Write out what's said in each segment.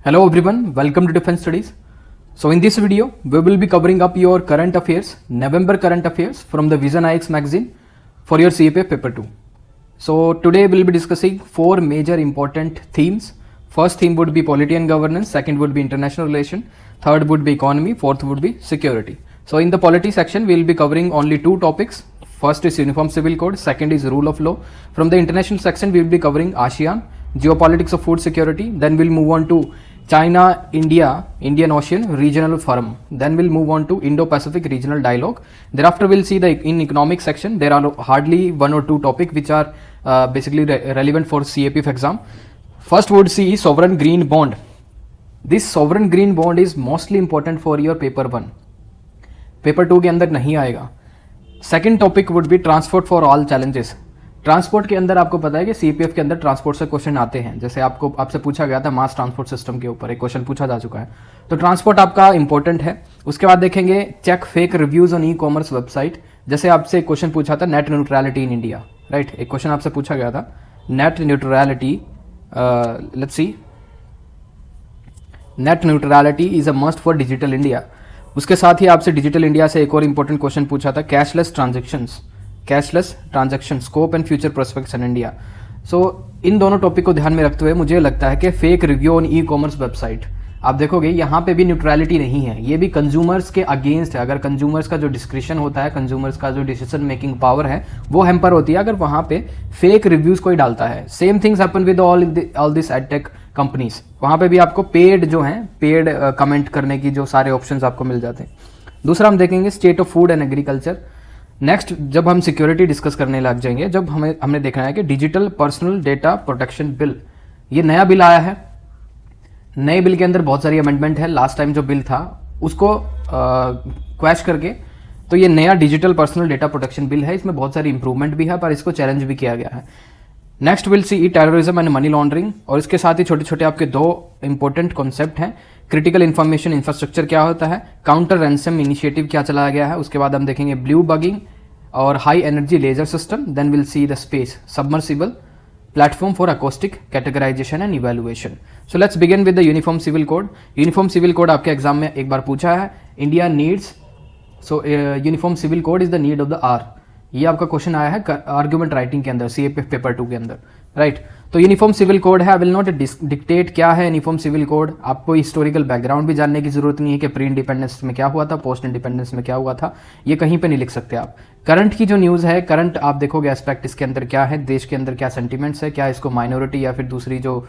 Hello everyone, welcome to Defense Studies. So in this video, we will be covering up your current affairs, November current affairs from the Vision IX magazine for your CAPF paper 2. So today we'll be discussing four major important themes. First theme would be polity and governance, second would be international relation, third would be economy, fourth would be security. So in the polity section, we'll be covering only two topics. First is Uniform Civil Code, second is rule of law. From the international section, we will be covering ASEAN, geopolitics of food security, then we'll move on to China, India, Indian Ocean Regional Forum. Then we'll move on to Indo-Pacific Regional Dialogue. Thereafter, we'll see in economic section, there are hardly one or two topics which are basically relevant for CAPF exam. First would see sovereign green bond. This sovereign green bond is mostly important for your paper 1. Paper 2 के अंदर नहीं आएगा. Second topic would B transport for all challenges. Transport के अंदर आपको पता है कि सीपीएफ के अंदर ट्रांसपोर्ट से क्वेश्चन आते हैं. जैसे आपसे पूछा गया था मास ट्रांसपोर्ट सिस्टम के ऊपर एक क्वेश्चन पूछा जा चुका है, तो ट्रांसपोर्ट आपका इंपॉर्टेंट है. उसके बाद देखेंगे check fake reviews on e commerce website. जैसे आपसे एक क्वेश्चन पूछा था net neutrality in India, right. एक क्वेश्चन आपसे पूछा गया था net neutrality. Let's see, net neutrality is a must for digital India. उसके साथ ही आपसे डिजिटल इंडिया से एक और इंपॉर्टेंट क्वेश्चन पूछा था cashless transaction scope and future prospects in India. So in दोनों टॉपिक को ध्यान में रखते हुए मुझे लगता है कि fake review on e commerce website, आप देखोगे यहाँ पे भी न्यूट्रलिटी नहीं है, ये भी कंज्यूमर्स के अगेंस्ट है. अगर कंज्यूमर्स का जो डिस्क्रिप्शन होता है, कंज्यूमर्स का जो डिसीजन मेकिंग पावर है वो हैम्पर होती है अगर वहाँ पे फेक रिव्यूज कोई डालता है. Same things happen with all this edtech companies. वहाँ पे भी आपको पेड जो है पेड कमेंट करने की जो सारे ऑप्शंस आपको मिल जाते हैं. दूसरा हम देखेंगे state of food and agriculture. Next जब हम सिक्योरिटी डिस्कस करने लग जाएंगे, जब हमने देखना है कि digital personal data protection bill, ये नया बिल आया है. नए बिल के अंदर बहुत सारी अमेंडमेंट है. लास्ट टाइम जो बिल था उसको क्वैश करके, तो ये नया digital personal data protection bill है. इसमें बहुत सारी इंप्रूवमेंट भी है पर इसको चैलेंज भी किया गया है. Next will C terrorism and money laundering. और इसके साथ ही छोटे छोटे आपके दो इंपॉर्टेंट कॉन्सेप्ट हैं. क्रिटिकल इंफॉर्मेशन इंफ्रास्ट्रक्चर क्या होता है, काउंटर रैंसम इनिशिएटिव क्या चलाया गया है. उसके बाद हम देखेंगे ब्लू बगिंग और high energy laser system. Then will see the space submersible platform for acoustic categorization and evaluation. So let's begin with the uniform civil code. Uniform civil code आपके एग्जाम में एक बार पूछा है. India needs, so uniform civil code is the need of the hour. ये आपका question आया है आर्ग्यूमेंट राइटिंग के अंदर सीएपीएफ पेपर 2 के अंदर, राइट. तो यूनिफॉर्म सिविल कोड है. आई विल नॉट डिक्टेट क्या है यूनिफॉर्म सिविल कोड. आपको हिस्टोरिकल बैकग्राउंड भी जानने की जरूरत नहीं है कि प्री इंडिपेंडेंस में क्या हुआ था, पोस्ट इंडिपेंडेंस में क्या हुआ था, ये कहीं पे नहीं लिख सकते आप. करंट की जो न्यूज़ है, करंट आप देखोगे एस्पेक्ट इसके अंदर क्या है, देश के अंदर क्या सेंटिमेंट्स है, क्या इसको माइनॉरिटी या फिर दूसरी जो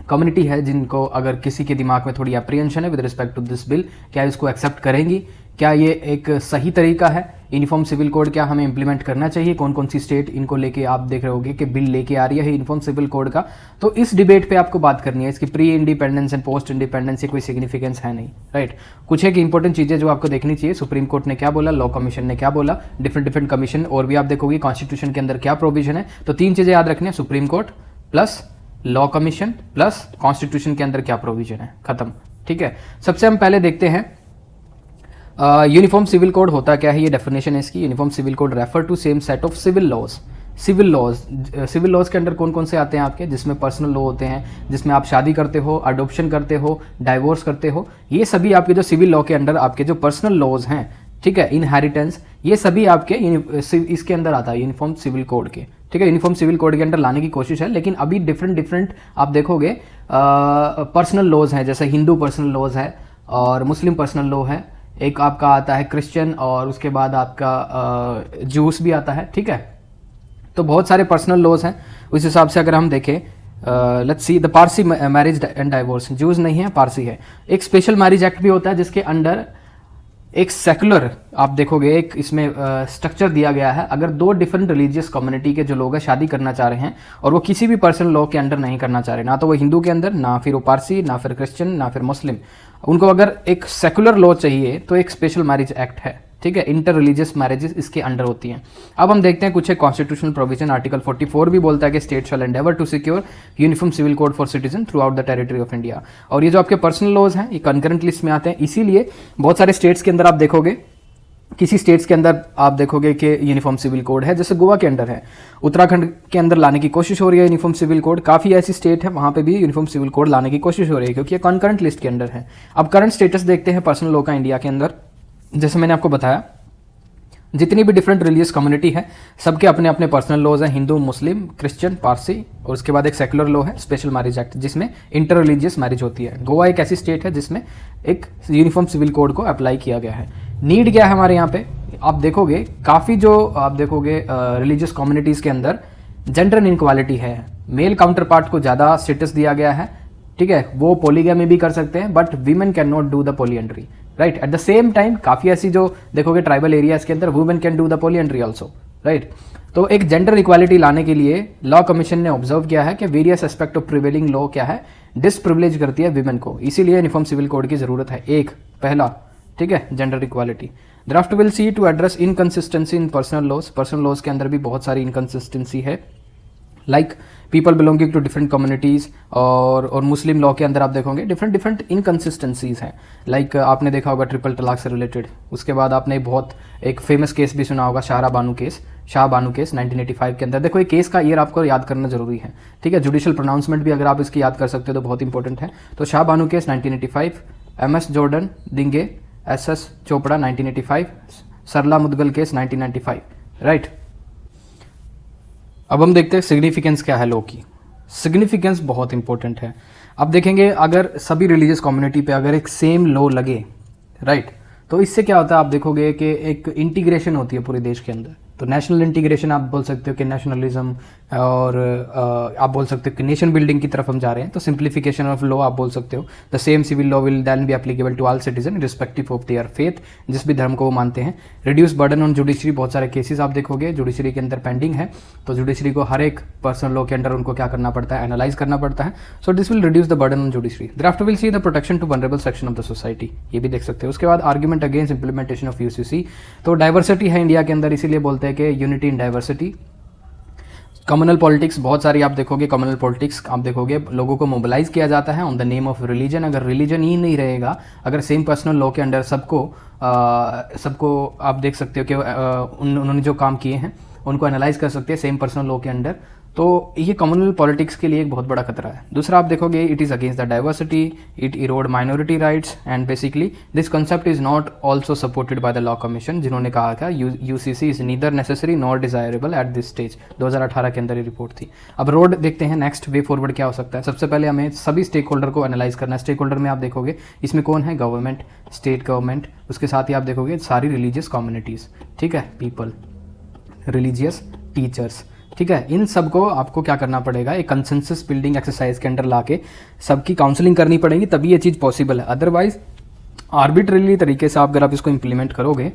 कम्युनिटी है जिनको अगर किसी के दिमाग में थोड़ी अप्रीहेंशन है with respect to this bill, क्या इसको एक्सेप्ट करेंगी, क्या ये एक सही तरीका है यूनिफॉर्म सिविल कोड, क्या हमें इंप्लीमेंट करना चाहिए, कौन कौन सी स्टेट इनको लेके आप देख रहे होगे कि बिल लेके आ रही है यूनिफॉर्म सिविल कोड का. तो इस डिबेट पे आपको बात करनी है. इसकी pre independence and post independence की कोई सिग्निफिकेंस है नहीं, राइट. कुछ एक इंपॉर्टेंट चीज़ें जो आपको देखनी चाहिए, सुप्रीम कोर्ट ने क्या बोला, लॉ कमीशन ने क्या बोला, डिफरेंट कमीशन, और भी आप देखोगे कॉन्स्टिट्यूशन के अंदर क्या प्रोविजन है. तो तीन चीज़ें याद रखनी है, supreme court plus law commission plus constitution के अंदर क्या प्रोविजन है, खत्म, ठीक है. सबसे हम पहले देखते हैं यूनिफॉर्म सिविल कोड होता क्या है, ये डेफिनेशन है इसकी. Uniform civil code refer to same set of civil laws. Civil laws के अंदर कौन कौन से आते हैं आपके, जिसमें पर्सनल लॉ होते हैं, जिसमें आप शादी करते हो, अडॉप्शन करते हो, डाइवोर्स करते हो, ये सभी आपके जो सिविल लॉ के अंडर आपके जो पर्सनल लॉज हैं, ठीक है, इनहेरिटेंस, ये सभी आपके इसके अंदर आता है यूनिफॉर्म सिविल कोड के, ठीक है. यूनिफॉर्म सिविल कोड के अंदर लाने की कोशिश है, लेकिन अभी डिफरेंट आप देखोगे पर्सनल लॉज हैं. जैसे हिंदू पर्सनल लॉज है और मुस्लिम पर्सनल लॉ है, एक आपका आता है क्रिश्चियन, और उसके बाद आपका जूस भी आता है, ठीक है. तो बहुत सारे पर्सनल लॉज हैं. उस हिसाब से अगर हम देखें, let's see the Parsi marriage and divorce, juice नहीं है, पारसी है. एक स्पेशल मैरिज एक्ट भी होता है जिसके अंडर एक सेकुलर आप देखोगे एक इसमें स्ट्रक्चर दिया गया है. अगर दो डिफरेंट रिलीजियस कम्युनिटी के जो लोग हैं शादी करना चाह रहे हैं और वो किसी भी पर्सनल लॉ के अंडर नहीं करना चाह रहे, ना तो वो हिंदू के अंदर, ना फिर वो पारसी, ना फिर क्रिश्चियन, ना फिर मुस्लिम, उनको अगर एक सेकुलर लॉ चाहिए तो एक स्पेशल मैरिज एक्ट है, ठीक है. इंटर रिलीजियस मैरिजेस इसके अंडर होती हैं. अब हम देखते हैं कुछ एक कॉन्स्टिट्यूशनल प्रोविजन. आर्टिकल 44 भी बोलता है कि state shall endeavour to secure uniform civil code for citizen throughout the territory of India. और ये जो आपके पर्सनल लॉज हैं ये कंकरेंट लिस्ट में आते हैं, इसीलिए बहुत सारे स्टेट्स के अंदर आप देखोगे किसी स्टेट्स के अंदर आप देखोगे कि यूनिफॉर्म सिविल कोड है, जैसे गोवा के अंदर है, उत्तराखंड के अंदर लाने की कोशिश हो रही है यूनिफॉर्म सिविल कोड। काफ़ी ऐसी स्टेट है वहाँ पे भी यूनिफॉर्म सिविल कोड लाने की कोशिश हो रही है, क्योंकि ये कॉन्करेंट लिस्ट के अंडर है। अब करंट स्टेटस देखते हैं पर्सनल लॉ का इंडिया के अंदर। जैसे मैंने आपको बताया, जितनी भी डिफरेंट रिलीजियस कम्युनिटी है, सबके अपने अपने पर्सनल लॉज हैं, हिंदू, मुस्लिम, क्रिश्चियन, पारसी, और उसके बाद एक सेकुलर लॉ है, स्पेशल मैरिज एक्ट, जिसमें इंटर रिलीजियस मैरिज होती है। गोवा एक ऐसी स्टेट है जिसमें एक यूनिफॉर्म सिविल कोड को अप्लाई किया गया है। नीड क्या है हमारे यहाँ पे, आप देखोगे काफ़ी जो आप देखोगे रिलीजियस कम्युनिटीज़ के अंदर जेंडर इनक्वालिटी है। मेल काउंटर पार्ट को ज़्यादा स्टेटस दिया गया है, ठीक है, वो पोलीगैमी भी कर सकते हैं, but women can not do the polyandry, right. At the same time काफ़ी ऐसी जो देखोगे ट्राइबल एरियाज के अंदर women can do the polyandry also, right. तो एक जेंडर इक्वालिटी लाने के लिए लॉ कमीशन ने ऑब्जर्व किया है कि various aspect of prevailing law क्या है, डिसप्रिविलेज करती है विमेन को, इसीलिए यूनिफॉर्म सिविल कोड की जरूरत है। एक पहला, ठीक है, gender equality. Draft will see to address inconsistency in personal laws. Personal laws के अंदर भी बहुत सारी इनकंसिस्टेंसी है, like people belonging to different communities, और मुस्लिम लॉ के अंदर आप देखोगे डिफरेंट डिफरेंट इनकंसिस्टेंसीज हैं। लाइक आपने देखा होगा ट्रिपल तलाक से रिलेटेड। उसके बाद आपने बहुत एक फेमस केस भी सुना होगा, शाह बानू केस 1985 के अंदर। देखो ये केस का ईयर आपको याद करना जरूरी है, ठीक है। जुडिशियल प्रोनाउंसमेंट भी अगर आप इसकी याद कर सकते हो तो बहुत इंपॉर्टेंट है। तो शाह बानू केस 1985, MS जॉर्डन दिंगे SS चोपड़ा 1985, सरला मुदगल केस 1995, राइट। अब हम देखते हैं सिग्निफिकेंस क्या है लॉ की। सिग्निफिकेंस बहुत इंपॉर्टेंट है। अब देखेंगे अगर सभी रिलीजियस कम्युनिटी पे अगर एक सेम लॉ लगे, राइट, तो इससे क्या होता है, आप देखोगे कि एक इंटीग्रेशन होती है पूरे देश के अंदर। तो नेशनल इंटीग्रेशन आप बोल सकते हो कि नेशनलिज्म, और आप बोल सकते हो कि नेशन बिल्डिंग की तरफ हम जा रहे हैं। तो सिंप्लीफिकेशन ऑफ लॉ आप बोल सकते हो। The same civil law will then be applicable to all citizen respective of their faith, जिस भी धर्म को वो मानते हैं। रिड्यूस बर्डन ऑन जुडिशरी, बहुत सारे केसेस आप देखोगे जुडिशरी के अंदर पेंडिंग है, तो जुडिशरी को हर एक पर्सनल लॉ के अंडर उनको क्या करना पड़ता है, एनालाइज करना पड़ता है। So this will reduce the burden on judiciary. Draft will see the protection to vulnerable section of the society, ये भी देख सकते हो। उसके बाद argument against implementation of UCC। तो डाइवर्सिटी है इंडिया के अंदर, इसीलिए बोलते हैं कि unity in diversity. Communal politics, बहुत सारी आप देखोगे कम्युनल पॉलिटिक्स आप देखोगे, लोगोगों को मोबिलाइज किया जाता है on the name of religion. अगर रिलीजन ही नहीं रहेगा, अगर सेम पर्सनल लॉ के अंडर सबको आप देख सकते हो कि उन्होंने जो काम किए हैं उनको एनालाइज कर सकते हैं सेम पर्सनल लॉ के अंडर, तो ये कम्युनल पॉलिटिक्स के लिए एक बहुत बड़ा खतरा है। दूसरा आप देखोगे it is against the diversity, it Erode minority rights, and basically this concept is not also supported by the law commission, जिन्होंने कहा था UCC is neither necessary not desirable at this stage. 2018 के अंदर ये रिपोर्ट थी। अब रोड देखते हैं, नेक्स्ट वे फॉरवर्ड क्या हो सकता है। सबसे पहले हमें सभी स्टेक होल्डर को एनालाइज करना है। स्टेक होल्डर में आप देखोगे इसमें कौन है, गवर्नमेंट, स्टेट गवर्नमेंट, उसके साथ ही आप देखोगे सारी रिलीजियस कम्युनिटीज़, ठीक है, पीपल, रिलीजियस, टीचर्स, ठीक है। इन सबको आपको क्या करना पड़ेगा, एक कंसेंसस बिल्डिंग एक्सरसाइज के अंडर लाके सबकी काउंसलिंग करनी पड़ेगी, तभी ये चीज़ पॉसिबल है। अदरवाइज आर्बिट्रेरी तरीके से अगर आप इसको इम्प्लीमेंट करोगे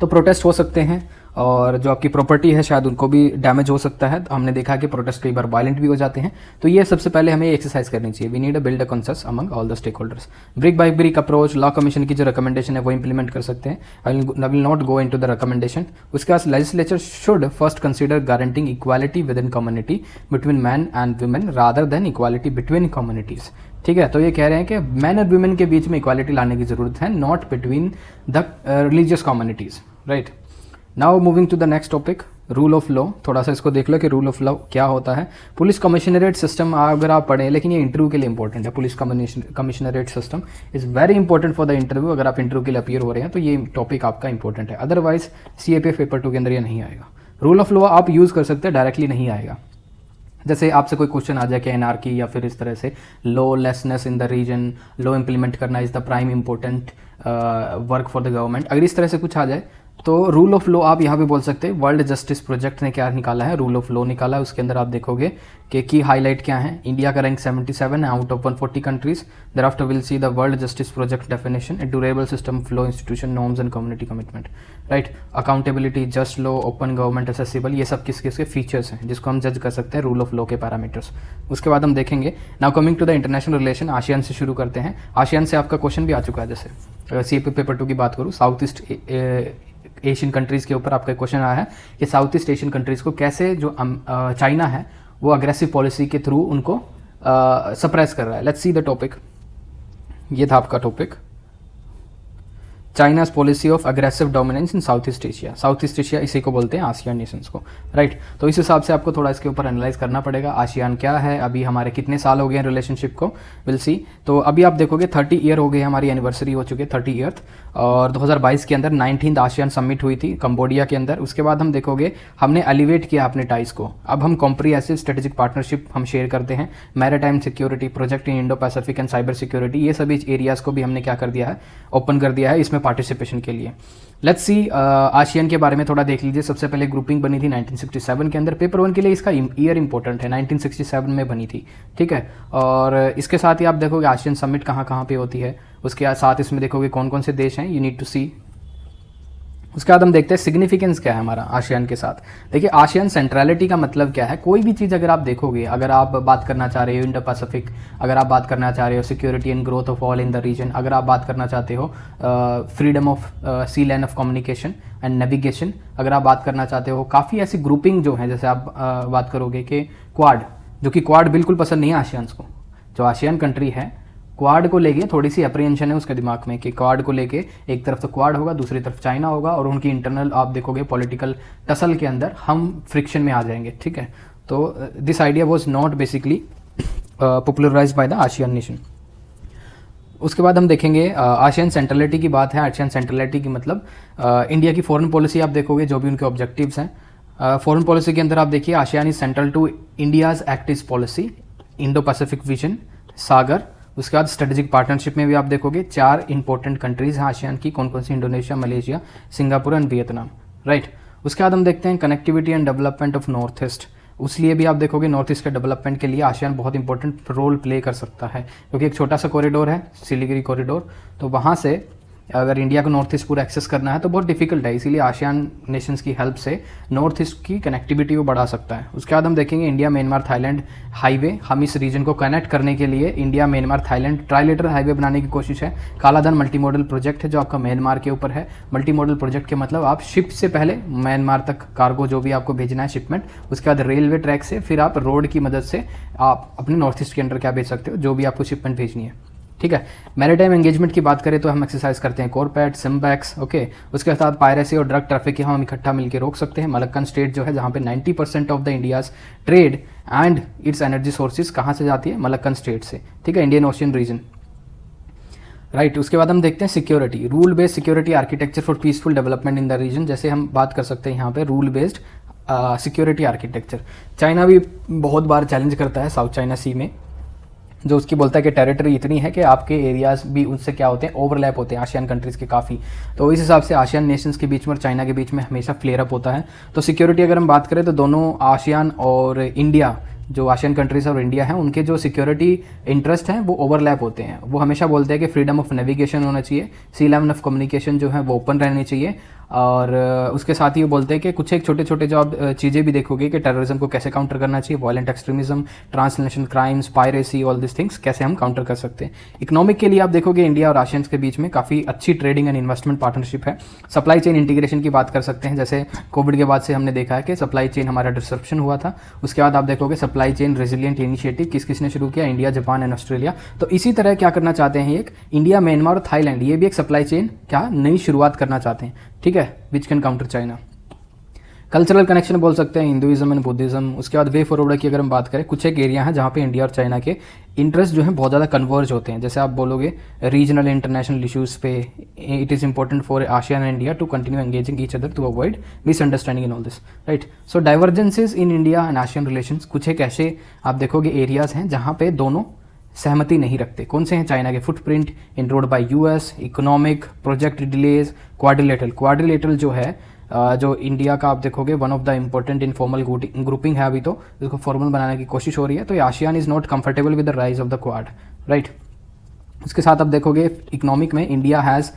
तो प्रोटेस्ट हो सकते हैं, और जो आपकी प्रॉपर्टी है शायद उनको भी डैमेज हो सकता है। हमने देखा कि प्रोटेस्ट कई बार वायलेंट भी हो जाते हैं। तो ये सबसे पहले हमें एक्सरसाइज करनी चाहिए। We need a build a consensus among all the stakeholders. Brick by brick approach, law commission की जो रिकमेंडेशन है वो इंप्लीमेंट कर सकते हैं। I will not go into the recommendation. उसके बाद legislature should first consider guaranteeing equality within community between man and women rather than equality between communities, ठीक है। तो ये कह रहे हैं कि मैन और वुमेन के बीच में इक्वालिटी लाने की जरूरत है, not between the religious communities, right. Now moving to the next topic, rule of law. थोड़ा सा इसको देख लो कि रूल ऑफ लॉ क्या होता है। पुलिस कमिश्नरेट सिस्टम अगर आप पढ़ें, लेकिन ये इंटरव्यू के लिए इंपॉर्टेंट है। Police commissionerate system is very important for the interview. अगर आप इंटरव्यू के लिए अपीयर हो रहे हैं तो ये टॉपिक आपका इंपॉर्टेंट है, अदरवाइज CAPF पेपर 2 के अंदर ये नहीं आएगा। रूल ऑफ लॉ आप यूज़ कर सकते हैं, डायरेक्टली नहीं आएगा। जैसे आपसे कोई क्वेश्चन आ जाए कि एनआरकी या फिर इस तरह से lawlessness in the region, law implement करना is the prime important work for the government, अगर इस तरह से कुछ आ जाए तो रूल ऑफ लॉ आप यहाँ पे बोल सकते हैं। वर्ल्ड जस्टिस प्रोजेक्ट ने क्या निकाला है, रूल ऑफ लॉ निकाला है। उसके अंदर आप देखोगे कि की हाईलाइट क्या है। इंडिया का रैंक 77 है out of 140 countries. thereafter will see the world justice project definition, A durable system of law, institution, norms and community commitment, right. Accountability, just law, open government, accessible, ये सब किस किसके features हैं जिसको हम जज कर सकते हैं रूल ऑफ लॉ के पैरामीटर्स। उसके बाद हम देखेंगे now coming to the international relation. ASEAN से शुरू करते हैं। आसियान से आपका क्वेश्चन भी आ चुका है। जैसे अगर CAPF पेपर 2 की बात करूँ, साउथ ईस्ट एशियन कंट्रीज़ के ऊपर आपका क्वेश्चन आया है कि साउथ ईस्ट एशियन कंट्रीज़ को कैसे जो चाइना है वो अग्रेसिव पॉलिसी के थ्रू उनको सप्रेस कर रहा है। Let's see the topic. ये था आपका topic. China's policy of aggressive dominance in south east Asia. South east Asia इसी को बोलते हैं आसियान नेशंस को, राइट। तो इस हिसाब से आपको थोड़ा इसके ऊपर एनालाइज करना पड़ेगा। आसियान क्या है, अभी हमारे कितने साल हो गए हैं रिलेशनशिप को, विल सी। तो अभी आप देखोगे 30 ईयर हो गए, हमारी एनिवर्सरी हो चुकी है 30 ईयर, और 2022 के अंदर 19th आसियान समिट हुई थी कंबोडिया के अंदर। उसके बाद हम देखोगे हमने एलिवेट किया अपने टाइज को, अब हम कॉम्प्रिहेंसिव स्ट्रेटेजिक पार्टनरशिप हम शेयर करते हैं, maritime security, project in Indo Pacific and cyber security, ये सभी एरियाज को भी हमने क्या कर दिया है, ओपन कर दिया है इसमें पार्टिसिपेशन के लिए। लेट्स सी आसियान के बारे में थोड़ा देख लीजिए। सबसे पहले ग्रुपिंग बनी थी 1967 के अंदर, पेपर 1 के लिए इसका ईयर इंपॉर्टेंट है, 1967 में बनी थी, ठीक है। और इसके साथ ही आप देखोगे आसियान समिट कहाँ कहाँ पे होती है, उसके साथ इसमें देखोगे कौन कौन से देश हैं, यू नीड टू सी। उसके बाद हम देखते हैं सिग्निफिकेंस क्या है हमारा आसियान के साथ। देखिए आसियान सेंट्रलिटी का मतलब क्या है, कोई भी चीज़ अगर आप देखोगे, अगर आप बात करना चाह रहे हो इंडो पैसिफिक, अगर आप बात करना चाह रहे हो security and growth of all in the region, अगर आप बात करना चाहते हो freedom of sea line of communication and navigation, अगर आप बात करना चाहते हो काफ़ी ऐसी ग्रुपिंग जो है, जैसे आप बात करोगे कि क्वाड, जो कि क्वाड बिल्कुल पसंद नहीं है आसियान्स को, जो आसियान कंट्री है क्वाड को लेके थोड़ी सी अप्रीहेंशन है उसके दिमाग में कि क्वाड को लेके एक तरफ तो क्वाड होगा, दूसरी तरफ चाइना होगा, और उनकी इंटरनल आप देखोगे पॉलिटिकल टसल के अंदर हम फ्रिक्शन में आ जाएंगे, ठीक है। तो this idea was not basically popularised by the ASEAN nation. उसके बाद हम देखेंगे आसियान सेंट्रलिटी की बात है। आसियान सेंट्रलिटी की मतलब इंडिया की फॉरेन पॉलिसी आप देखोगे, जो भी उनके ऑब्जेक्टिव्स हैं फॉरेन पॉलिसी के अंदर, आप देखिए ASEAN is central to India's act east policy, Indo Pacific vision, Sagar. उसके बाद स्ट्रेटेजिक पार्टनरशिप में भी आप देखोगे 4 इंपॉर्टेंट कंट्रीज हैं आसियान की, कौन कौन सी, Indonesia, Malaysia, Singapore and Vietnam, right. उसके बाद हम देखते हैं connectivity and development of north east. उसलिए भी आप देखोगे नॉर्थ ईस्ट के डेवलपमेंट के लिए आसियान बहुत इंपॉर्टेंट रोल प्ले कर सकता है, क्योंकि एक छोटा सा कॉरिडोर है सिलीगुड़ी कॉरिडोर, तो वहाँ से अगर इंडिया को नॉर्थ ईस्ट पूरा एक्सेस करना है तो बहुत डिफिकल्ट है, इसीलिए आसियान नेशंस की हेल्प से नॉर्थ ईस्ट की कनेक्टिविटी को बढ़ा सकता है। उसके बाद हम देखेंगे इंडिया म्यांमार थाईलैंड हाईवे, हम इस रीजन को कनेक्ट करने के लिए India Myanmar Thailand trilateral highway बनाने की कोशिश है। कालाधन मल्टी मॉडल प्रोजेक्ट है जो आपका म्यांमार के ऊपर है। मल्टी मॉडल प्रोजेक्ट के मतलब आप शिप से पहले म्यांमार तक कार्गो जो भी आपको भेजना है शिपमेंट, उसके बाद रेलवे ट्रैक से, फिर आप रोड की मदद से आप अपने नॉर्थ ईस्ट के अंदर क्या भेज सकते हो, जो भी आपको शिपमेंट भेजनी है, ठीक है। मैरीटाइम एंगेजमेंट की बात करें तो हम एक्सरसाइज करते हैं कॉरपैट, सिम्बैक्स, ओके। उसके साथ पायरेसी और ड्रग ट्रैफिक हम इकट्ठा मिलकर रोक सकते हैं। मलक्कन स्टेट जो है, जहाँ पे 90% of the India's trade and it's energy sources कहाँ से जाती है, मलक्कन स्टेट से, ठीक है, इंडियन ओशियन रीजन, राइट। उसके बाद हम देखते हैं security, rule based security architecture for peaceful development in the region. जैसे हम बात कर सकते हैं यहाँ पे rule based security architecture. China भी बहुत बार चैलेंज करता है साउथ चाइना सी में, जो उसकी बोलता है कि टेरिटरी इतनी है कि आपके एरियाज भी उनसे क्या होते हैं, ओवरलैप होते हैं आसियान कंट्रीज़ के काफ़ी। तो इस हिसाब से आसियान नेशंस के बीच में और चाइना के बीच में हमेशा फ्लेयर अप होता है। तो सिक्योरिटी अगर हम बात करें तो दोनों आसियान और इंडिया, जो आसियान कंट्रीज और इंडिया हैं, उनके जो सिक्योरिटी इंटरेस्ट हैं वो ओवरलैप होते हैं। वो हमेशा बोलते हैं कि फ्रीडम ऑफ नेविगेशन होना चाहिए, सी लेवल ऑफ कम्युनिकेशन जो है वो ओपन रहनी चाहिए, और उसके साथ ही वो बोलते हैं कि कुछ एक छोटे छोटे जो आप चीज़ें भी देखोगे कि टेररिज्म को कैसे काउंटर करना चाहिए, violent extremism, transnational crimes, piracy, all this things कैसे हम काउंटर कर सकते हैं। इकोनॉमिक के लिए आप देखोगे इंडिया और आसियान के बीच में काफ़ी अच्छी ट्रेडिंग एंड इन्वेस्टमेंट पार्टनरशिप है। सप्लाई चेन इंटीग्रेशन की बात कर सकते हैं, जैसे कोविड के बाद से हमने देखा है कि सप्लाई चेन हमारा डिस्ट्रप्शन हुआ था। उसके बाद आप देखोगे सप्लाई चेन रेजिलियंट इनिशिएटिव किस किसने शुरू किया, इंडिया, जापान एंड ऑस्ट्रेलिया। तो इसी तरह क्या करना चाहते हैं, एक इंडिया, म्यांमार और थाईलैंड, ये भी एक सप्लाई चेन क्या नई शुरुआत करना चाहते हैं, ठीक है, which can counter China. Cultural connection बोल सकते हैं, हिंदुइज्म एंड बुद्धिज्म। उसके बाद वे फॉरवर्ड की अगर हम बात करें, कुछ एक एरिया है जहाँ पे इंडिया और चाइना के इंटरेस्ट जो है बहुत ज़्यादा कन्वर्ज होते हैं। जैसे आप बोलोगे रीजनल इंटरनेशनल इश्यूज़ पे, it is important for ASEAN and India to continue engaging each other to avoid misunderstanding in all this, right. So divergences in India and ASEAN relations, कुछ एक ऐसे आप देखोगे एरियाज हैं जहाँ पे दोनों सहमति नहीं रखते। कौन से हैं, चाइना के footprint in road by US, economic, project delays, quadrilateral. Quadrilateral जो है जो इंडिया का आप देखोगे one of the important informal grouping है, अभी तो इसको फॉर्मल बनाने की कोशिश हो रही है। तो ये ASEAN is not comfortable with the rise of the quad, right. उसके साथ आप देखोगे इकोनॉमिक में India has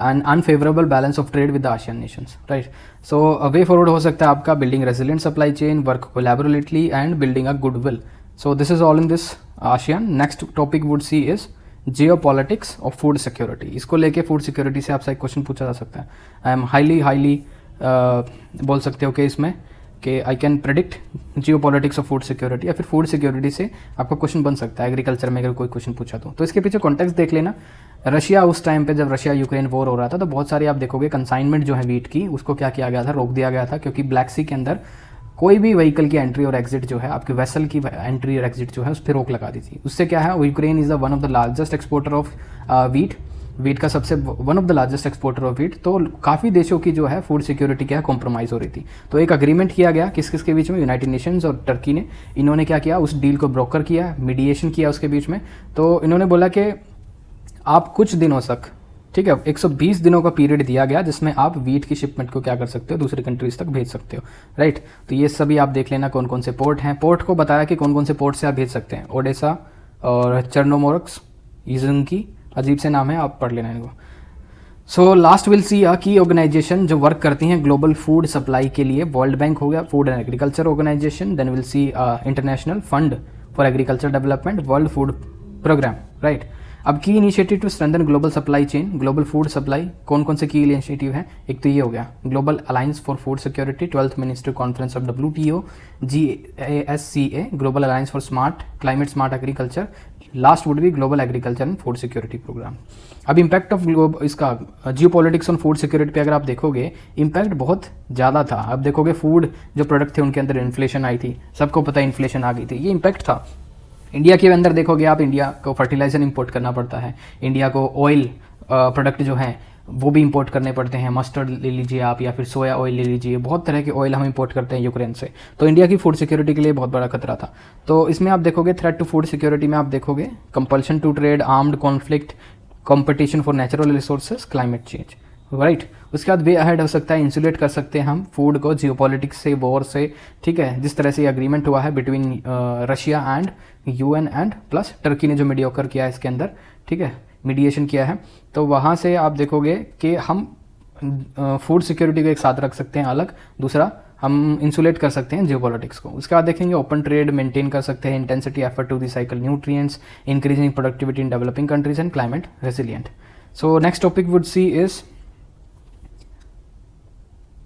an unfavourable balance of trade with the ASEAN Nations, right. So way forward हो सकता है आपका building resilient supply chain, work collaboratively and building a goodwill. So this is all in this ASEAN. Next topic would see is geopolitics of food security. इसको लेके food security से आपसे एक question पूछा जा सकता है। आई एम हाईली बोल सकते हो कि इसमें कि I can predict Jio politics of food security, या फिर फूड सिक्योरिटी से आपका क्वेश्चन बन सकता है एग्रीकल्चर में अगर कोई क्वेश्चन पूछा तो इसके पीछे कॉन्टेक्स्ट देख लेना। रशिया उस टाइम पे जब रशिया यूक्रेन वॉर हो रहा था तो बहुत सारी आप देखोगे कंसाइनमेंट जो है वीट की उसको क्या किया गया था, रोक दिया गया था, क्योंकि ब्लैक सी के अंदर कोई भी व्हीकल की एंट्री और एग्जिट जो है, आपकी वेसल की एंट्री और एग्जिट जो है उस पर रोक लगा दी थी। उससे क्या है, Ukraine is the one of the largest exporter of wheat का सबसे one of the largest exporter of wheat. तो काफ़ी देशों की जो है फूड सिक्योरिटी क्या है कॉम्प्रोमाइज़ हो रही थी। तो एक अग्रीमेंट किया गया किस किस के बीच में, यूनाइटेड नेशंस और टर्की ने, इन्होंने क्या किया, उस डील को ब्रोकर किया, मीडिएशन किया उसके बीच में। तो इन्होंने बोला कि आप कुछ दिनों तक, ठीक है, 120 दिनों का पीरियड दिया गया जिसमें आप वीट की शिपमेंट को क्या कर सकते हो, दूसरी कंट्रीज तक भेज सकते हो, राइट। तो ये सभी आप देख लेना कौन कौन से पोर्ट हैं। पोर्ट को बताया कि कौन कौन से पोर्ट से आप भेज सकते हैं, ओडेसा और चर्नोमोर्स्क, इजुंकी, अजीब से नाम है, आप पढ़ लेना इनको। सो लास्ट विल सी की ऑर्गेनाइजेशन जो वर्क करती हैं ग्लोबल फूड सप्लाई के लिए, वर्ल्ड बैंक हो गया, food and agriculture organisation, then will see international fund for agriculture development, world food programme, right. अब की initiative to strengthen global supply chain, global food supply, कौन कौन से की इनिशिएटिव है, एक तो ये हो गया global alliance for food security, 12th minister conference of WTO, GASCA, global alliance for smart climate smart agriculture, last would be global agriculture and food security programme. अब इम्पैक्ट ऑफ इसका geopolitics on food security पे अगर आप देखोगे, impact बहुत ज़्यादा था। अब देखोगे फूड जो प्रोडक्ट थे उनके अंदर इन्फ्लेशन आई थी, सबको पता है इन्फ्लेशन आ गई थी, ये इम्पैक्ट था। इंडिया के अंदर देखोगे आप, इंडिया को फर्टिलाइजर इंपोर्ट करना पड़ता है, इंडिया को ऑयल प्रोडक्ट जो हैं वो भी इंपोर्ट करने पड़ते हैं, मस्टर्ड ले लीजिए आप या फिर सोया ऑयल ले लीजिए, बहुत तरह के ऑयल हम इंपोर्ट करते हैं यूक्रेन से। तो इंडिया की फूड सिक्योरिटी के लिए बहुत बड़ा खतरा था। तो इसमें आप देखोगे थ्रेट टू फूड सिक्योरिटी में आप देखोगे compulsion to trade, armed conflict, competition for natural resources, climate change, right. उसके बाद वे अहेड हो सकता है, इंसुलेट कर सकते हैं हम फूड को जियोपॉलिटिक्स से, वॉर से, ठीक है। जिस तरह से अग्रीमेंट हुआ है between Russia and UN and plus Turkey ने जो मीडियोकर किया है इसके अंदर, ठीक है, मीडिएशन किया है। तो वहाँ से आप देखोगे कि हम फूड सिक्योरिटी को एक साथ रख सकते हैं अलग, दूसरा हम इंसुलेट कर सकते हैं जियोपॉलिटिक्स को। उसके बाद देखेंगे ओपन ट्रेड मेंटेन कर सकते हैं, intensity effort to recycle nutrients, increasing productivity in developing countries and climate resilient. So next topic would see is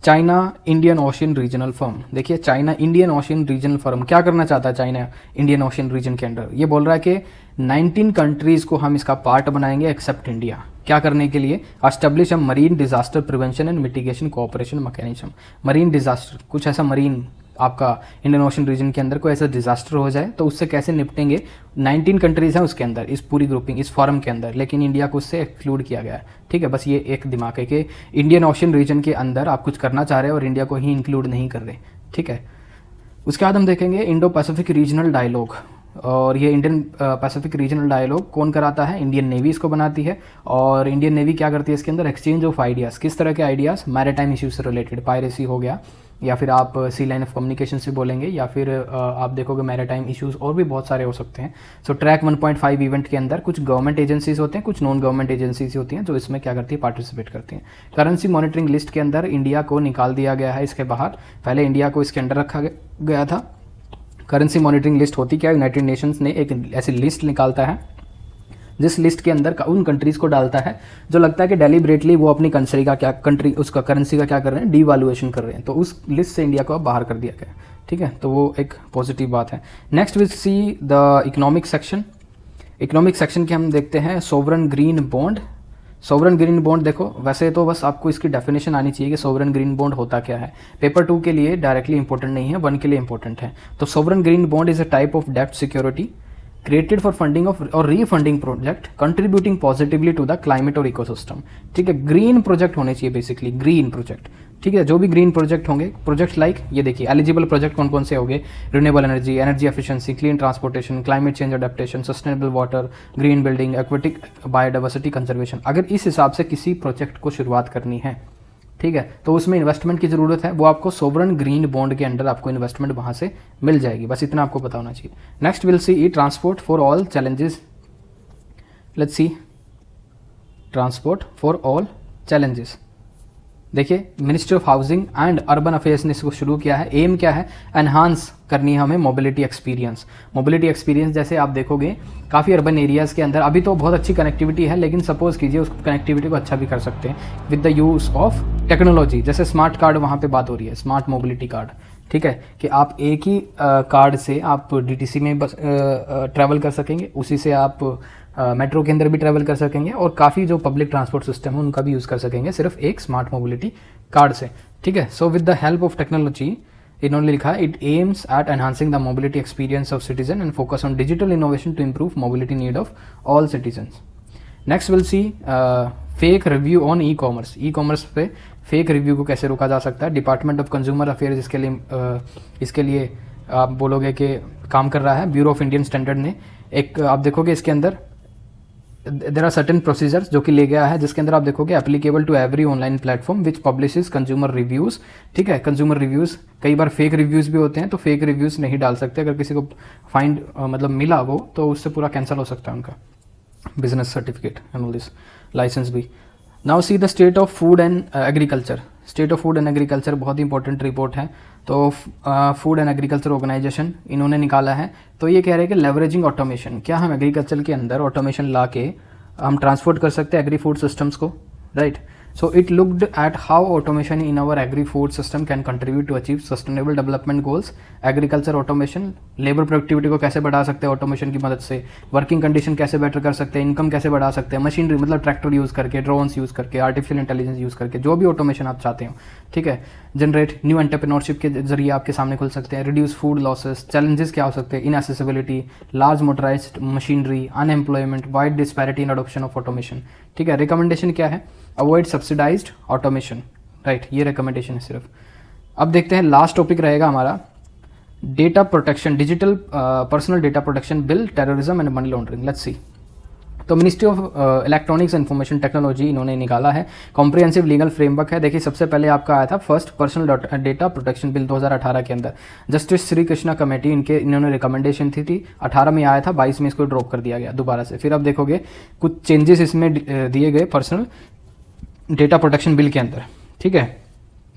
China Indian Ocean regional forum. देखिए China Indian Ocean regional forum क्या करना चाहता है China Indian ocean reason के अंदर, ये बोल रहा है कि 19 कंट्रीज को हम इसका पार्ट बनाएंगे एक्सेप्ट इंडिया। क्या करने के लिए, establish a marine disaster prevention and mitigation cooperation mechanism. Marine disaster, कुछ ऐसा मरीन आपका इंडियन ओशन रीजन के अंदर कोई ऐसा डिजास्टर हो जाए तो उससे कैसे निपटेंगे। 19 कंट्रीज हैं उसके अंदर, इस पूरी ग्रुपिंग, इस फॉरम के अंदर, लेकिन इंडिया को उससे एक्सक्लूड किया गया है, ठीक है। बस ये एक दिमाग है कि इंडियन ओशन रीजन के अंदर आप कुछ करना चाह रहे हैं और इंडिया को ही इंक्लूड नहीं कर रहे, ठीक है। उसके बाद हम देखेंगे इंडो पैसिफिक रीजनल डायलॉग, और ये इंडियन पैसिफिक रीजनल डायलॉग कौन कराता है, इंडियन नेवी इसको बनाती है। और इंडियन नेवी क्या करती है इसके अंदर, एक्सचेंज ऑफ आइडियाज़, किस तरह के आइडियाज़, मैरीटाइम इश्यूज से रिलेटेड, पायरेसी हो गया, या फिर आप सी लाइन ऑफ कम्युनिकेशन से बोलेंगे, या फिर आप देखोगे मैरीटाइम इश्यूज और भी बहुत सारे हो सकते हैं। सो ट्रैक 1.5 इवेंट के अंदर कुछ गवर्नमेंट एजेंसीज होते हैं, कुछ नॉन गवर्नमेंट एजेंसीज होती हैं जो इसमें क्या करती है, पार्टिसिपेट करती हैं। करेंसी मॉनिटरिंग लिस्ट के अंदर इंडिया को निकाल दिया गया है इसके बाहर, पहले इंडिया को इसके अंडर रखा गया था। करेंसी मॉनिटरिंग लिस्ट होती क्या है, यूनाइटेड नेशंस ने एक ऐसी लिस्ट निकालता है जिस लिस्ट के अंदर उन कंट्रीज़ को डालता है जो लगता है कि डेलिबरेटली वो अपनी कंट्री का क्या, कंट्री उसका करेंसी का क्या कर रहे हैं, डीवैल्यूएशन कर रहे हैं, तो उस लिस्ट से इंडिया को अब बाहर कर दिया गया, ठीक है। तो वो एक पॉजिटिव बात है। Next will see the economic section. Economic section के हम देखते हैं sovereign green bond. Sovereign green bond देखो, वैसे तो बस आपको इसकी डेफिनेशन आनी चाहिए कि सोवरन ग्रीन बॉन्ड होता क्या है। पेपर 2 के लिए डायरेक्टली इंपॉर्टेंट नहीं है, 1 के लिए इंपॉर्टेंट है। तो sovereign green bond is a type of डेब्ट security created for funding of और refunding project contributing positively to the climate और इकोसिस्टम, ठीक है। ग्रीन प्रोजेक्ट होने चाहिए बेसिकली, ग्रीन प्रोजेक्ट, ठीक है। जो भी ग्रीन प्रोजेक्ट होंगे, प्रोजेक्ट लाइक ये देखिए एलिजिबल प्रोजेक्ट कौन कौन से होंगे, renewable energy, energy efficiency, clean transportation, climate change adaptation, sustainable water, green building, aquatic biodiversity conservation. अगर इस हिसाब से किसी प्रोजेक्ट को शुरुआत करनी है, ठीक है, तो उसमें इन्वेस्टमेंट की जरूरत है, वो आपको सोवरन ग्रीन बॉन्ड के अंडर आपको इन्वेस्टमेंट वहां से मिल जाएगी, बस इतना आपको पता होना चाहिए। Next will see e transport for all challenges. Let's see transport for all challenges. देखिए ministry of housing and urban affairs ने इसको शुरू किया है। एम क्या है, एनहांस करनी है हमें मोबिलिटी एक्सपीरियंस। मोबिलिटी एक्सपीरियंस जैसे आप देखोगे काफ़ी अर्बन एरियाज़ के अंदर अभी तो बहुत अच्छी कनेक्टिविटी है, लेकिन सपोज कीजिए उस कनेक्टिविटी को अच्छा भी कर सकते हैं with the use of technology. जैसे स्मार्ट कार्ड वहाँ पे बात हो रही है, स्मार्ट मोबिलिटी कार्ड, ठीक है, कि आप एक ही कार्ड से आप डीटीसी में बस ट्रैवल कर सकेंगे, उसी से आप मेट्रो के अंदर भी ट्रैवल कर सकेंगे और काफ़ी जो पब्लिक ट्रांसपोर्ट सिस्टम है उनका भी यूज़ कर सकेंगे सिर्फ एक स्मार्ट मोबिलिटी कार्ड से। ठीक है, so with the help of technology, इन्होंने लिखा it aims at enhancing the mobility experience of citizen and focus on digital innovation to improve mobility need of all citizens. Next will see fake review on e commerce. E commerce पे fake review को कैसे रोका जा सकता है। Department of consumer affairs इसके लिए आप बोलोगे कि काम कर रहा है। ब्यूरो ऑफ इंडियन स्टैंडर्ड ने एक आप देखोगे इसके अंदर देर आर सर्टेन प्रोसीजर्स जो कि ले गया है, जिसके अंदर आप देखोगे applicable to every online platform which publishes consumer reviews. ठीक है, कंज्यूमर रिव्यूज़ कई बार फेक रिव्यूज़ भी होते हैं, तो फेक रिव्यूज़ नहीं डाल सकते। अगर किसी को फाइंड मतलब मिला वो, तो उससे पूरा कैंसिल हो सकता है उनका business certificate and all this license भी। Now see the state of food and agriculture. State of food and agriculture बहुत ही इंपॉर्टेंट रिपोर्ट है। तो फूड एंड एग्रीकल्चर ऑर्गेनाइजेशन इन्होंने निकाला है। तो ये कह रहे हैं कि लेवरेजिंग ऑटोमेशन, क्या हम एग्रीकल्चर के अंदर ऑटोमेशन ला के हम ट्रांसपोर्ट कर सकते हैं एग्री फूड सिस्टम्स को, right. So it looked at how automation in our agri food system can contribute to achieve sustainable development goals. Agriculture automation, labour productivity को कैसे बढ़ा सकते हैं ऑटोमेशन की मदद से, वर्किंग कंडीशन कैसे बेटर कर सकते हैं, इनकम कैसे बढ़ा सकते हैं, मशीनरी मतलब ट्रैक्टर यूज़ करके, ड्रोन्स यूज़ करके, आर्टिफिशियल इंटेलिजेंस यूज़ करके, जो भी ऑटोमेशन आप चाहते हो। ठीक है, जनरेट न्यू एंटरप्रेन्योरशिप के जरिए आपके सामने खुल सकते हैं। रिड्यूस फूड लॉसेस, चैलेंजेस क्या हो सकते हैं, inaccessibility, large motorized machinery, unemployment, wide disparity in adoption of automation. ठीक है, रिकमेंडेशन क्या है, अवॉइड सब्सिडाइज्ड ऑटोमेशन, राइट, ये रिकमेंडेशन है सिर्फ। अब देखते हैं लास्ट टॉपिक रहेगा हमारा data protection, digital personal data protection bill, terrorism and money laundering. Let's see. तो ministry of electronics and information technology इन्होंने निकाला है, कॉम्प्रिहेंसिव लीगल फ्रेमवर्क है। देखिए सबसे पहले आपका आया था first personal data protection bill 2018 के अंदर, जस्टिस श्री कृष्णा कमेटी इन्होंने रिकमेंडेशन थी 18 में आया था, 22 में इसको ड्रॉप कर दिया गया दोबारा से। फिर अब देखोगे कुछ चेंजेस इसमें दिए गए पर्सनल डेटा प्रोटेक्शन बिल के अंदर। ठीक है,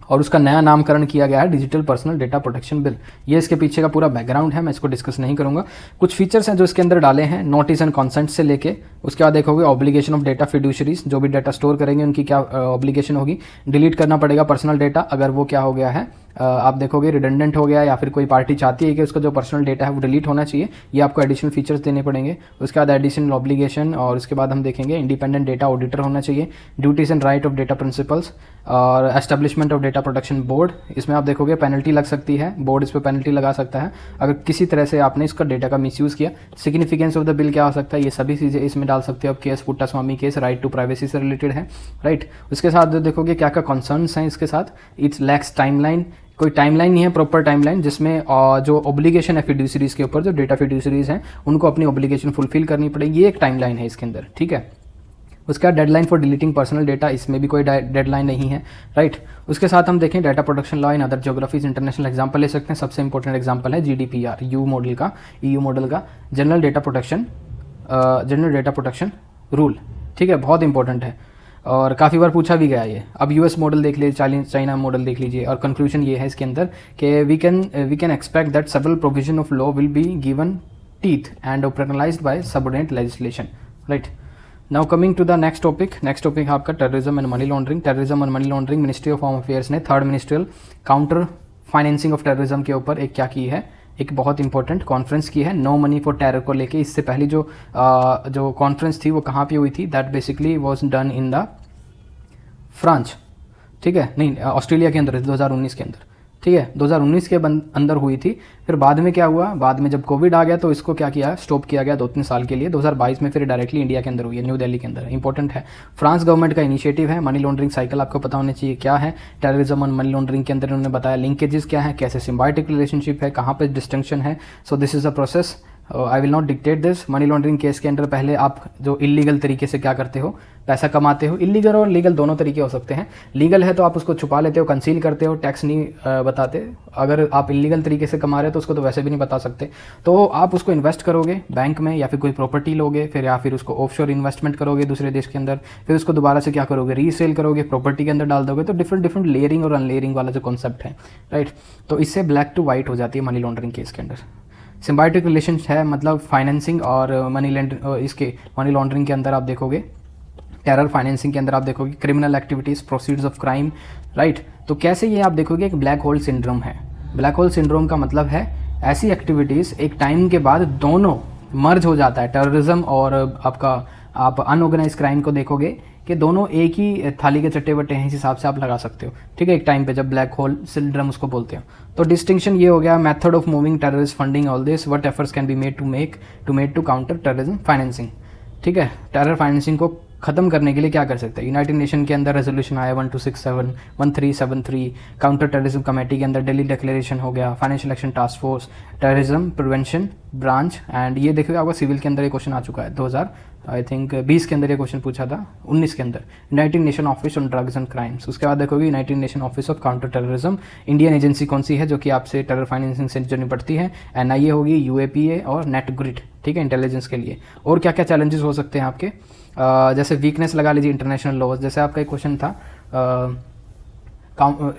और उसका नया नामकरण किया गया है digital personal data protection bill. ये इसके पीछे का पूरा बैकग्राउंड है, मैं इसको डिस्कस नहीं करूंगा। कुछ फीचर्स हैं जो इसके अंदर डाले हैं, नोटिस एंड कॉन्सेंट से लेके उसके बाद देखोगे ऑब्लिगेशन ऑफ डेटा फिड्यूशरीज, जो भी डेटा स्टोर करेंगे उनकी क्या ऑब्लिगेशन होगी, डिलीट करना पड़ेगा पर्सनल डेटा अगर वो क्या हो गया है, आप देखोगे रिडंडेंट हो गया या फिर कोई पार्टी चाहती है कि उसका जो पर्सनल डेटा है वो डिलीट होना चाहिए, ये आपको एडिशनल फीचर्स देने पड़ेंगे। उसके बाद एडिशनल ऑब्लिगेशन, और उसके बाद हम देखेंगे इंडिपेंडेंट डेटा ऑडिटर होना चाहिए, duties and right of data principals, और establishment of data protection board. इसमें आप देखोगे पेनल्टी लग सकती है, बोर्ड इस पर पेनल्टी लगा सकता है अगर किसी तरह से आपने इसका डेटा का मिसयूज़ किया। सिग्निफिकेंस ऑफ द बिल क्या हो सकता है, ये सभी चीज़ें इसमें डाल सकते हो। अब case Puttaswamy case right to privacy से रिलेटेड है, राइट। उसके साथ देखोगे क्या क्या कंसर्न्स हैं इसके साथ, इट्स लैक्स टाइमलाइन, कोई टाइमलाइन नहीं है प्रॉपर टाइमलाइन, जिसमें जो ऑब्लिगेशन है फिड्यूसरीज के ऊपर, जो डेटा फिड्यूसरीज हैं उनको अपनी ऑब्लिगेशन फुलफिल करनी पड़ेगी, ये एक टाइमलाइन है इसके अंदर। ठीक है, उसका deadline for deleting personal data, इसमें भी कोई डेडलाइन नहीं है, राइट। उसके साथ हम देखें data protection law in other geographies, international example ले सकते हैं। सबसे इंपॉर्टेंट एग्जांपल है GDPR, EU मॉडल का जनरल डेटा प्रोटेक्शन रूल। ठीक है, बहुत इंपॉर्टेंट है और काफ़ी बार पूछा भी गया ये। अब US मॉडल देख लीजिए, चाइना मॉडल देख लीजिए, और कंक्लूजन ये है इसके अंदर कि we can expect that several provision of law will be given teeth and operationalized by subordinate legislation, right. Now coming to the next topic आपका terrorism and money laundering. Terrorism और money laundering, ministry of home affairs ने third ministerial counter financing of terrorism के ऊपर एक क्या की है, एक बहुत इंपॉर्टेंट कॉन्फ्रेंस की है, नो मनी फॉर टेरर को लेके। इससे पहले जो कॉन्फ्रेंस थी वो कहाँ पे हुई थी, that basically was done in the France. ठीक है, नहीं ऑस्ट्रेलिया के अंदर 2019 के अंदर। ठीक है, 2019 के अंदर हुई थी। फिर बाद में क्या हुआ, बाद में जब कोविड आ गया तो इसको क्या किया, स्टॉप किया गया 2-3 साल के लिए। 2022 में फिर डायरेक्टली इंडिया के अंदर हुई है, न्यू दिल्ली के अंदर। इंपॉर्टेंट है, फ्रांस गवर्नमेंट का इनिशिएटिव है। मनी लॉन्ड्रिंग साइकिल आपको पता होना चाहिए क्या है। टेररिज्म और मनी लॉन्ड्रिंग के अंदर उन्होंने बताया लिंकेजेस क्या है, कैसे सिम्बायोटिक रिलेशनशिप है, कहाँ पे डिस्टिंक्शन है। So this is a process, I will not dictate this. Money laundering case के अंदर पहले आप जो इलीगल तरीके से क्या करते हो, पैसा कमाते हो। इलीगल और लीगल दोनों तरीके हो सकते हैं। लीगल है तो आप उसको छुपा लेते हो, कंसील करते हो, टैक्स नहीं बताते। अगर आप इलीगल तरीके से कमा रहे हो तो उसको तो वैसे भी नहीं बता सकते। तो आप उसको इन्वेस्ट करोगे बैंक में, या फिर कोई प्रॉपर्टी लोगे, फिर या फिर उसको ऑफशोर इन्वेस्टमेंट करोगे दूसरे देश के अंदर, फिर उसको दोबारा से क्या करोगे, रीसेल करोगे, प्रॉपर्टी के अंदर डाल दोगे। तो डिफरेंट लेयरिंग और अनलेयरिंग वाला जो कॉन्सेप्ट है, राइट। तो इससे ब्लैक टू वाइट हो जाती है मनी लॉन्ड्रिंग केस के अंदर। सिम्बायोटिक रिलेशन है, मतलब फाइनेंसिंग और इसके मनी लॉन्ड्रिंग के अंदर आप देखोगे, टेरर फाइनेंसिंग के अंदर आप देखोगे criminal activities, proceeds of crime, right. तो कैसे ये आप देखोगे एक ब्लैक होल सिंड्रोम है। ब्लैक होल सिंड्रोम का मतलब है ऐसी एक्टिविटीज़ एक टाइम के बाद दोनों मर्ज हो जाता है, टेररिज्म और आपका आप अनऑर्गेनाइज क्राइम को देखोगे कि दोनों एक ही थाली के चट्टे बट्टे हैं, इस हिसाब से आप लगा सकते हो, ठीक है, एक टाइम पे जब ब्लैक होल सिंड्रोम उसको बोलते हैं। तो डिस्टिंक्शन ये हो गया, method of moving terrorist funding all this, what efforts can be made to counter terrorism financing, ठीक है। टेरर फाइनेंसिंग को खत्म करने के लिए क्या कर सकते हैं, यूनाइटेड नेशन के अंदर रेजोल्यूशन आया 1267, 1373, काउंटर टेररिज्म कमेटी के अंदर दिल्ली डिक्लेरेशन हो गया, financial action task force, terrorism prevention branch, and ये देखिए आपका सिविल के अंदर ये क्वेश्चन आ चुका है 2020 के अंदर ये क्वेश्चन पूछा था, 19 के अंदर, United nation office on drugs and crimes. उसके बाद देखोगे United nation office of counter terrorism, Indian agency कौन सी है जो कि आपसे टेरर फाइनेंसिंग से जो निपटती है, NIA होगी, UAPA और नेट ग्रिड, ठीक है, इंटेलिजेंस के लिए। और क्या क्या चैलेंजेस हो सकते हैं आपके, जैसे वीकनेस लगा लीजिए इंटरनेशनल लॉज, जैसे आपका एक क्वेश्चन था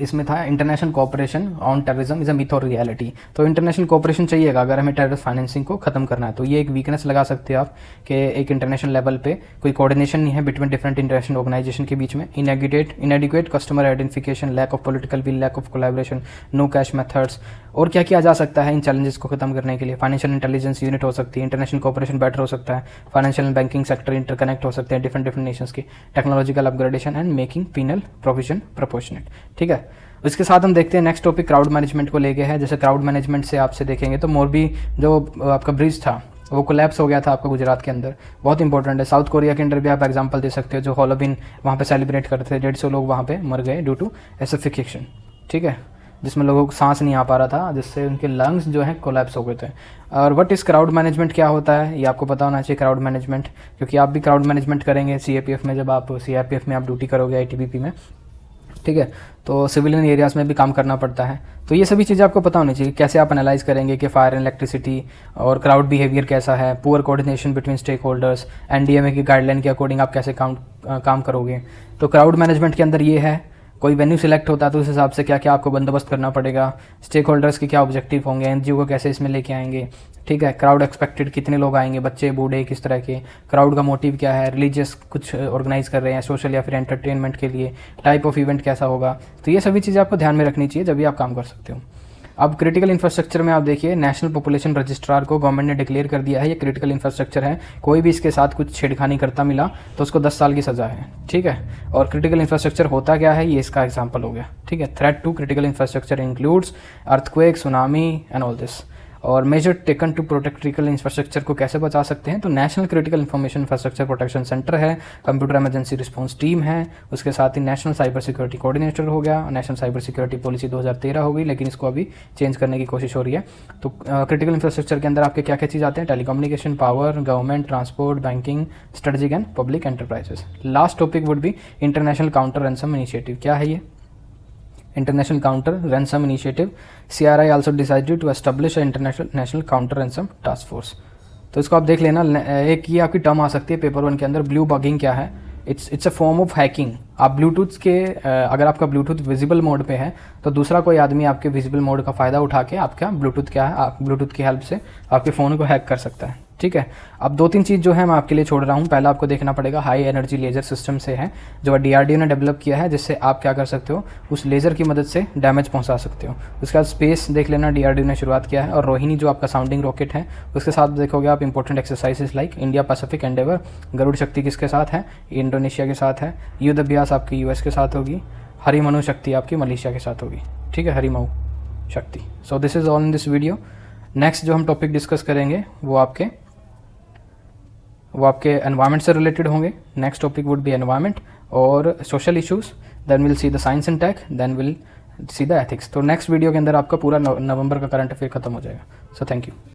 इसमें था international cooperation on terrorism is a myth और रियलिटी, तो इंटरनेशनल कोऑपरेशन चाहिएगा अगर हमें टेररिस्ट फाइनेंसिंग को खत्म करना है। तो ये एक वीकनेस लगा सकते हैं आप कि एक इंटरनेशनल लेवल पे कोई कोऑर्डिनेशन नहीं है बिटवीन डिफरेंट इंटरनेशनल ऑर्गेनाइजेशन के बीच में, inadequate customer identification, lack of political will, lack of collaboration, no cash methods. और क्या किया जा सकता है इन चैलेंजेस को खत्म करने के लिए, फाइनेंशियल इंटेलिजेंस यूनिट हो सकती है, इंटरनेशनल कोऑपरेशन बेटर हो सकता है, financial and banking sector interconnect हो सकते हैं डिफरेंट नेशंस की, technological upgradation and making penal provision proportionate, ठीक है। इसके साथ हम देखते हैं नेक्स्ट टॉपिक क्राउड मैनेजमेंट को लेके है। जैसे क्राउड मैनेजमेंट से आपसे देखेंगे तो मोरबी जो आपका ब्रिज था वो कोलैप्स हो गया था आपका गुजरात के अंदर, बहुत इंपॉर्टेंट है। साउथ कोरिया के अंदर भी आप एग्जांपल दे सकते हो, जो हॉलोविन वहाँ पे सेलिब्रेट करते थे, 150 लोग वहाँ पे मर गए ड्यू टू एसिफिकेशन, ठीक है, जिसमें लोगों को सांस नहीं आ पा रहा था, जिससे उनके लंग्स जो हैं कोलैप्स हो गए थे। और व्हाट इस क्राउड मैनेजमेंट क्या होता है ये आपको पता होना चाहिए, क्राउड मैनेजमेंट, क्योंकि आप भी क्राउड मैनेजमेंट करेंगे CAPF में, जब आप CRPF में आप ड्यूटी करोगे ITBP में, ठीक है, तो सिविलियन एरियाज़ में भी काम करना पड़ता है। तो ये सभी चीज़ें आपको पता होनी चाहिए, कैसे आप एनालाइज करेंगे कि फायर एंड इलेक्ट्रिसिटी और क्राउड बिहेवियर कैसा है, poor coordination between stakeholders, NDMA की गाइडलाइन के अकॉर्डिंग आप कैसे काम करोगे। तो क्राउड मैनेजमेंट के अंदर ये है, कोई वेन्यू सिलेक्ट होता है तो उस हिसाब से क्या क्या आपको बंदोबस्त करना पड़ेगा, स्टेक होल्डर्स के क्या ऑब्जेक्टिव होंगे, NGO को कैसे इसमें लेके आएंगे, ठीक है, क्राउड एक्सपेक्टेड कितने लोग आएंगे, बच्चे बूढ़े किस तरह के, क्राउड का मोटिव क्या है, रिलीजियस कुछ ऑर्गेनाइज कर रहे हैं सोशल या फिर एंटरटेनमेंट के लिए, टाइप ऑफ इवेंट कैसा होगा। तो ये सभी चीज़ें आपको ध्यान में रखनी चाहिए जब भी आप काम कर सकते हो। अब क्रिटिकल इंफ्रास्ट्रक्चर में आप देखिए, नेशनल पॉपुलेशन रजिस्ट्रार को गवर्नमेंट ने डिक्लेयर कर दिया है ये क्रिटिकल इंफ्रास्ट्रक्चर है, कोई भी इसके साथ कुछ छेड़खानी करता मिला तो उसको 10 साल की सज़ा है, ठीक है। और क्रिटिकल इंफ्रास्ट्रक्चर होता क्या है ये इसका एग्जाम्पल हो गया, ठीक है। Threat to critical infrastructure includes earthquake, tsunami and all this. और measure taken to protect critical infrastructure को कैसे बचा सकते हैं, तो national critical information infrastructure protection centre है, कंप्यूटर इमरजेंसी रिस्पांस टीम है, उसके साथ ही नेशनल साइबर सिक्योरिटी कोऑर्डिनेटर हो गया, नेशनल साइबर सिक्योरिटी पॉलिसी 2013 हो गई, लेकिन इसको अभी चेंज करने की कोशिश हो रही है। तो क्रिटिकल इंफ्रास्ट्रक्चर के अंदर आपके क्या क्या चीज़ आते हैं, telecommunication, power, government, transport, banking, strategic and public enterprises. Last topic would be international counter ransom initiative. क्या है ये international counter ransom initiative? CRI also decided to establish national counter ransom task force. तो इसको आप देख लेना, एक ये आपकी टर्म आ सकती है पेपर 1 के अंदर, ब्लू बगिंग क्या है, it's a form of hacking. आप ब्लूटूथ के अगर आपका ब्लूटूथ विजिबल मोड पे है तो दूसरा कोई आदमी आपके विजिबल मोड का फ़ायदा उठा के आपका ब्लूटूथ क्या है, आप ब्लूटूथ की हेल्प से आपके फ़ोन को हैक कर सकता है, ठीक है। अब 2-3 चीज़ जो है मैं आपके लिए छोड़ रहा हूँ। पहला आपको देखना पड़ेगा हाई एनर्जी लेजर सिस्टम से है, जो DRDO ने डेवलप किया है, जिससे आप क्या कर सकते हो, उस लेज़र की मदद से डैमेज पहुँचा सकते हो। उसके बाद स्पेस देख लेना, DRDO ने शुरुआत किया है, और रोहिणी जो आपका साउंडिंग रॉकेट है उसके साथ देखोगे आप important exercises like India pacific endeavour, Garuda Shakti किसके साथ है, इंडोनेशिया के साथ है, युद्ध अभ्यास आपकी US के साथ होगी, हरिमनु शक्ति आपकी मलेशिया के साथ होगी, ठीक है, हरिमऊ शक्ति। So this is all in this video. Next जो हम टॉपिक डिस्कस करेंगे वो आपके एनवायरनमेंट से रिलेटेड होंगे। Next topic would be environment और social issues, then will see the science and tech, then will see the ethics. तो next video के अंदर आपका पूरा नवंबर का करंट अफेयर खत्म हो जाएगा। So thank you.